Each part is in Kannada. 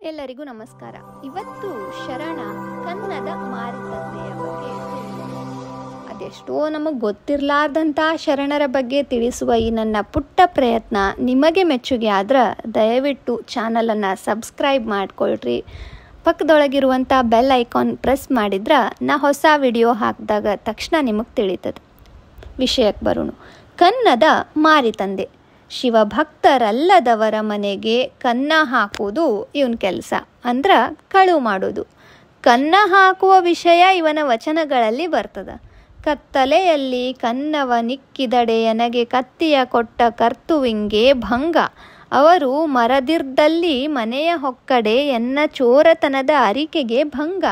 ಎಲ್ಲರಿಗೂ ನಮಸ್ಕಾರ. ಇವತ್ತು ಶರಣ ಕನ್ನದ ಮಾರಿತಂದೆಯ ಬಗ್ಗೆ ಅದೆಷ್ಟೋ ನಮಗೆ ಗೊತ್ತಿರಲಾರ್ದಂಥ ಶರಣರ ಬಗ್ಗೆ ತಿಳಿಸುವ ಈ ನನ್ನ ಪುಟ್ಟ ಪ್ರಯತ್ನ ನಿಮಗೆ ಮೆಚ್ಚುಗೆ ಆದ್ರೆ ದಯವಿಟ್ಟು ಚಾನಲನ್ನು ಸಬ್ಸ್ಕ್ರೈಬ್ ಮಾಡ್ಕೊಳ್ರಿ. ಪಕ್ಕದೊಳಗಿರುವಂಥ ಬೆಲ್ ಐಕಾನ್ ಪ್ರೆಸ್ ಮಾಡಿದ್ರೆ ನಾ ಹೊಸ ವಿಡಿಯೋ ಹಾಕಿದಾಗ ತಕ್ಷಣ ನಿಮಗೆ ತಿಳಿತದೆ. ವಿಷಯಕ್ಕೆ ಬರೋಣ. ಕನ್ನದ ಮಾರಿತಂದೆ. ಶಿವಭಕ್ತರಲ್ಲದವರ ಮನೆಗೆ ಕನ್ನ ಹಾಕುವುದು ಇವನ ಕೆಲಸ, ಅಂದ್ರೆ ಕಳು ಮಾಡೋದು. ಕನ್ನ ಹಾಕುವ ವಿಷಯ ಇವನ ವಚನಗಳಲ್ಲಿ ಬರ್ತದೆ. ಕತ್ತಲೆಯಲ್ಲಿ ಕನ್ನವ ನಿಕ್ಕಿದಡೆ ಎನಗೆ ಕತ್ತಿಯ ಕೊಟ್ಟ ಕರ್ತುವಿಂಗೆ ಭಂಗ. ಅವರು ಮರದಿರ್ದಲ್ಲಿ ಮನೆಯ ಹೊಕ್ಕಡೆ ಎನ್ನ ಚೋರತನದ ಅರಿಕೆಗೆ ಭಂಗ.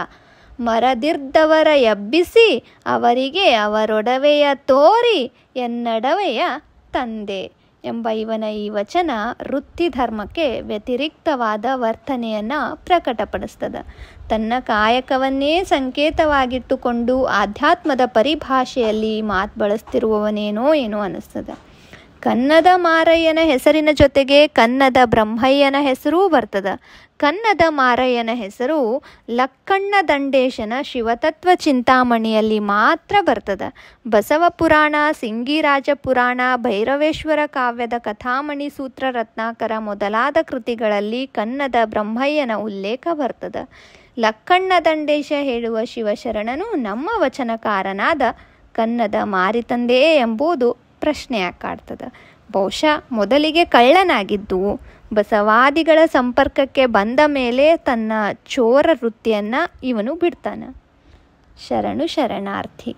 ಮರದಿರ್ದವರ ಎಬ್ಬಿಸಿ ಅವರಿಗೆ ಅವರೊಡವೆಯ ತೋರಿ ಎನ್ನಡವೆಯ ತಂದೆ ಎಂಬ ಇವನ ಈ ವಚನ ವೃತ್ತಿ ಧರ್ಮಕ್ಕೆ ವ್ಯತಿರಿಕ್ತವಾದ ವರ್ತನೆಯನ್ನು ಪ್ರಕಟಪಡಿಸ್ತದೆ. ತನ್ನ ಕಾಯಕವನ್ನೇ ಸಂಕೇತವಾಗಿಟ್ಟುಕೊಂಡು ಆಧ್ಯಾತ್ಮದ ಪರಿಭಾಷೆಯಲ್ಲಿ ಮಾತು ಬಳಸ್ತಿರುವವನೇನೋ ಏನೋ ಅನ್ನಿಸ್ತದೆ. ಕನ್ನದ ಮಾರಯ್ಯನ ಹೆಸರಿನ ಜೊತೆಗೆ ಕನ್ನದ ಬ್ರಹ್ಮಯ್ಯನ ಹೆಸರೂ ಬರ್ತದೆ. ಕನ್ನದ ಮಾರಯ್ಯನ ಹೆಸರು ಲಕ್ಕಣ್ಣ ದಂಡೇಶನ ಶಿವತತ್ವ ಚಿಂತಾಮಣಿಯಲ್ಲಿ ಮಾತ್ರ ಬರ್ತದೆ. ಬಸವ ಪುರಾಣ, ಸಿಂಗಿರಾಜ ಪುರಾಣ, ಭೈರವೇಶ್ವರ ಕಾವ್ಯದ ಕಥಾಮಣಿ ಸೂತ್ರ ರತ್ನಾಕರ ಮೊದಲಾದ ಕೃತಿಗಳಲ್ಲಿ ಕನ್ನದ ಬ್ರಹ್ಮಯ್ಯನ ಉಲ್ಲೇಖ ಬರ್ತದೆ. ಲಕ್ಕಣ್ಣ ದಂಡೇಶ ಹೇಳುವ ಶಿವಶರಣನು ನಮ್ಮ ವಚನಕಾರನಾದ ಕನ್ನದ ಮಾರಿತಂದೆಯೇ ಎಂಬುದು ಪ್ರಶ್ನೆಯಾಗಿ ಕಾಡ್ತದೆ. ಬಹುಶಃ ಮೊದಲಿಗೆ ಕಳ್ಳನಾಗಿದ್ದು ಬಸವಾದಿಗಳ ಸಂಪರ್ಕಕ್ಕೆ ಬಂದ ಮೇಲೆ ತನ್ನ ಚೋರ ವೃತ್ತಿಯನ್ನು ಇವನು ಬಿಡ್ತಾನೆ. ಶರಣು ಶರಣಾರ್ಥಿ.